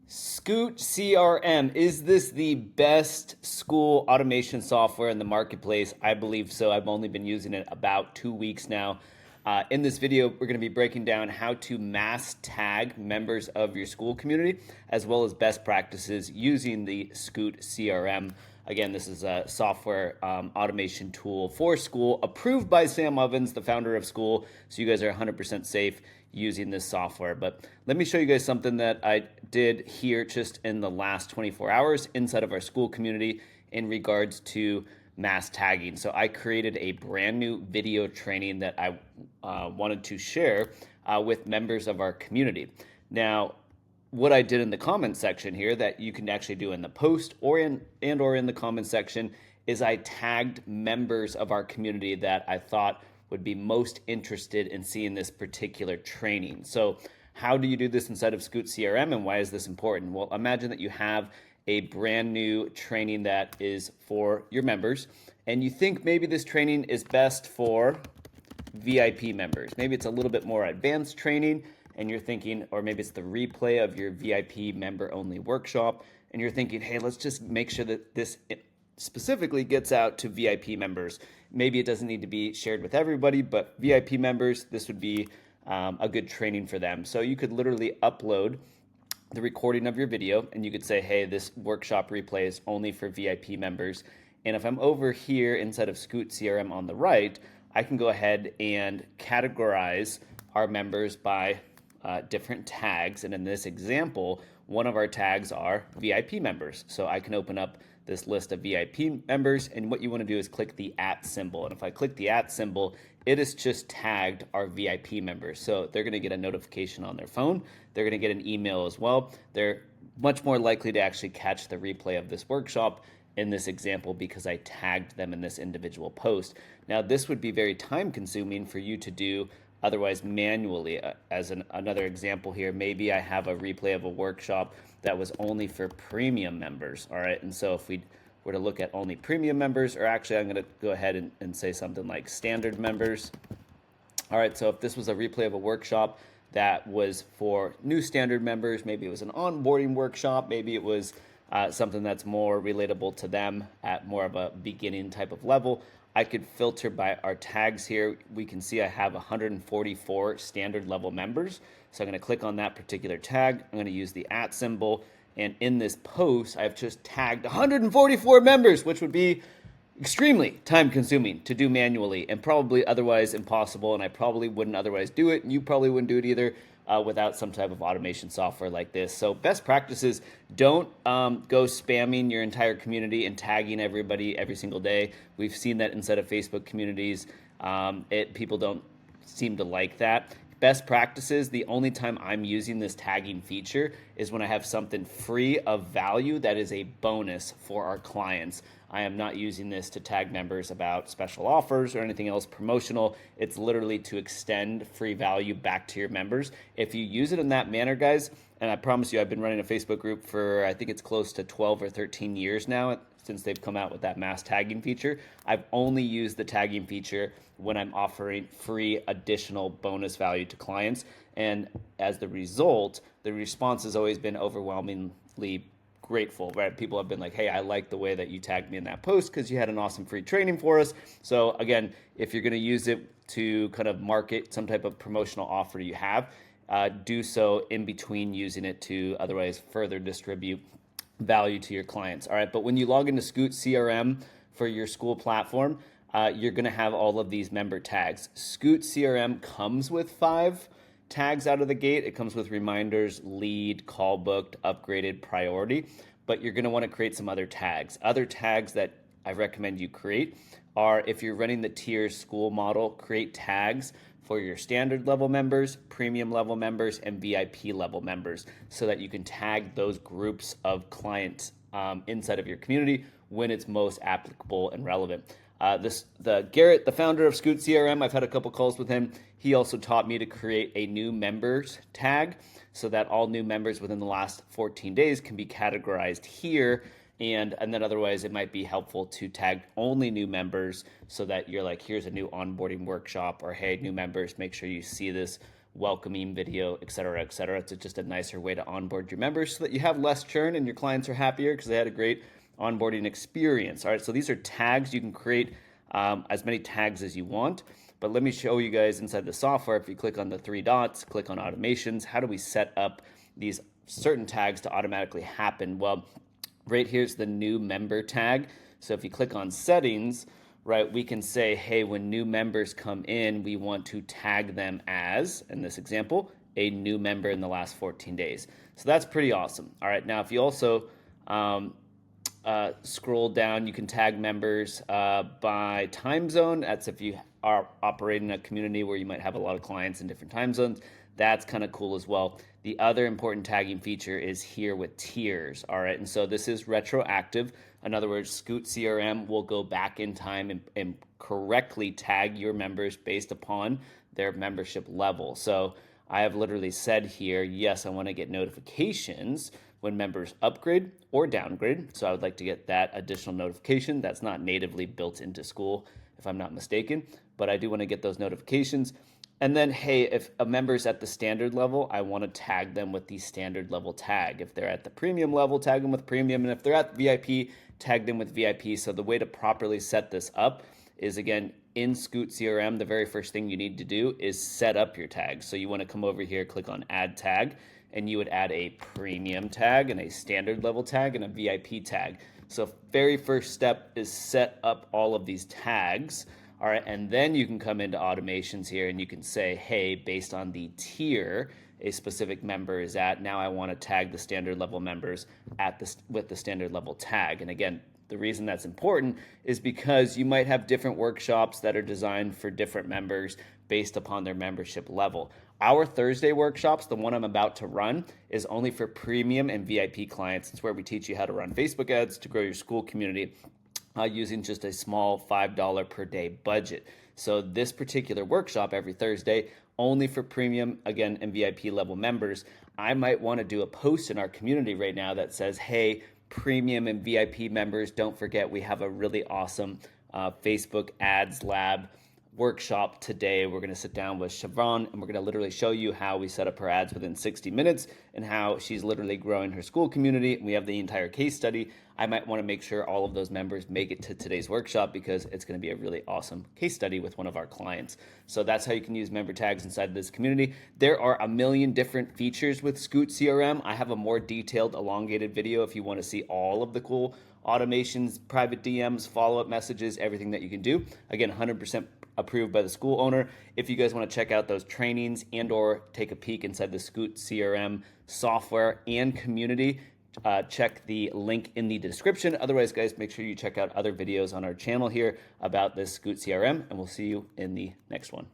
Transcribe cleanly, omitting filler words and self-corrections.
Skoot CRM, is this the best school automation software in the marketplace? I believe so. I've only been using it about 2 weeks now. In this video, we're going to be breaking down how to mass tag members of your school community, as well as best practices using the Skoot CRM. Again, this is a software automation tool for Skool, approved by Sam Ovens, the founder of Skool, so you guys are 100% safe using this software. But let me show you guys something that I did here just in the last 24 hours inside of our school community in regards to mass tagging. So I created a brand new video training that I wanted to share with members of our community. Now, what I did in the comment section here that you can actually do in the post or in the comment section is I tagged members of our community that I thought would be most interested in seeing this particular training. So how do you do this inside of Skoot CRM, and why is this important? Well, imagine that you have a brand new training that is for your members, and you think maybe this training is best for VIP members. Maybe it's a little bit more advanced training, and you're thinking, or maybe it's the replay of your VIP member only workshop, and you're thinking, hey, let's just make sure that this specifically gets out to VIP members. Maybe it doesn't need to be shared with everybody, but VIP members, this would be a good training for them. So you could literally upload the recording of your video, and you could say, hey, this workshop replay is only for VIP members. And if I'm over here inside of Skoot CRM on the right, I can go ahead and categorize our members by different tags. And in this example, one of our tags are VIP members. So I can open up this list of VIP members, and what you want to do is click the @ symbol. And if I click the @ symbol, it is just tagged our VIP members. So they're going to get a notification on their phone. They're going to get an email as well. They're much more likely to actually catch the replay of this workshop in this example because I tagged them in this individual post. Now, this would be very time consuming for you to do otherwise manually. As another example here, maybe I have a replay of a workshop that was only for premium members, all right? And so if we were to look at only premium members, or actually I'm gonna go ahead and say something like standard members. All right, so if this was a replay of a workshop that was for new standard members, maybe it was an onboarding workshop, maybe it was something that's more relatable to them at more of a beginning type of level, I could filter by our tags here. We can see I have 144 standard level members. So I'm going to click on that particular tag. I'm going to use the @ symbol. And in this post, I've just tagged 144 members, which would be extremely time consuming to do manually and probably otherwise impossible. And I probably wouldn't otherwise do it. And you probably wouldn't do it either without some type of automation software like this. So best practices, don't go spamming your entire community and tagging everybody every single day. We've seen that inside of Facebook communities. People don't seem to like that. Best practices, the only time I'm using this tagging feature is when I have something free of value that is a bonus for our clients. I am not using this to tag members about special offers or anything else promotional. It's literally to extend free value back to your members. If you use it in that manner, guys, and I promise you, I've been running a Facebook group for, I think it's close to 12 or 13 years now since they've come out with that mass tagging feature. I've only used the tagging feature when I'm offering free additional bonus value to clients. And as the result, the response has always been overwhelmingly grateful, right? People have been like, hey, I like the way that you tagged me in that post because you had an awesome free training for us. So again, if you're going to use it to kind of market some type of promotional offer you have, do so in between using it to otherwise further distribute value to your clients. All right, but when you log into Skoot CRM for your school platform, you're going to have all of these member tags. Skoot CRM comes with 5 tags out of the gate. It comes with reminders, lead, call booked, upgraded, priority, but you're going to want to create some other tags. Other tags that I recommend you create are, if you're running the tier school model, create tags for your standard level members, premium level members, and VIP level members so that you can tag those groups of clients inside of your community when it's most applicable and relevant. Garrett, the founder of Skoot CRM, I've had a couple calls with him. He also taught me to create a new members tag so that all new members within the last 14 days can be categorized here. And then otherwise, it might be helpful to tag only new members so that you're like, here's a new onboarding workshop, or hey, new members, make sure you see this welcoming video, et cetera, et cetera. It's just a nicer way to onboard your members so that you have less churn and your clients are happier because they had a great onboarding experience. All right, so these are tags. You can create as many tags as you want, but let me show you guys inside the software. If you click on the three dots, click on automations, how do we set up these certain tags to automatically happen? Well, right here's the new member tag. So if you click on settings, right, we can say, hey, when new members come in, we want to tag them as, in this example, a new member in the last 14 days. So that's pretty awesome. All right, now if you also scroll down, you can tag members by time zone. That's if you are operating a community where you might have a lot of clients in different time zones. That's kind of cool as well. The other important tagging feature is here with tiers. All right, and so this is retroactive. In other words, Skoot CRM will go back in time and correctly tag your members based upon their membership level. So I have literally said here, yes, I want to get notifications when members upgrade or downgrade. So I would like to get that additional notification. That's not natively built into Skool, if I'm not mistaken, but I do want to get those notifications. And then, hey, if a member's at the standard level, I want to tag them with the standard level tag. If they're at the premium level, tag them with premium. And if they're at VIP, tag them with VIP. So the way to properly set this up is, again, in Skoot CRM, the very first thing you need to do is set up your tags. So you want to come over here, click on add tag, and you would add a premium tag and a standard level tag and a VIP tag. So very first step is set up all of these tags. All right, and then you can come into automations here and you can say, hey, based on the tier a specific member is at, now I want to tag the standard level members at this with the standard level tag. And again, the reason that's important is because you might have different workshops that are designed for different members based upon their membership level. Our Thursday workshops, the one I'm about to run, is only for premium and VIP clients. It's where we teach you how to run Facebook ads to grow your Skool community using just a small $5 per day budget. So this particular workshop every Thursday, only for premium, again, and VIP level members. I might want to do a post in our community right now that says, hey, premium and VIP members, don't forget we have a really awesome Facebook ads lab workshop today. We're going to sit down with Siobhan and we're going to literally show you how we set up her ads within 60 minutes and how she's literally growing her Skool community. And we have the entire case study. I might want to make sure all of those members make it to today's workshop because it's going to be a really awesome case study with one of our clients. So that's how you can use member tags inside this community. There are a million different features with Skoot CRM. I have a more detailed, elongated video if you want to see all of the cool automations, private DMs, follow-up messages, everything that you can do. Again, 100% approved by the Skool owner. If you guys want to check out those trainings and or take a peek inside the Skoot CRM software and community, check the link in the description. Otherwise, guys, make sure you check out other videos on our channel here about this Skoot CRM, and we'll see you in the next one.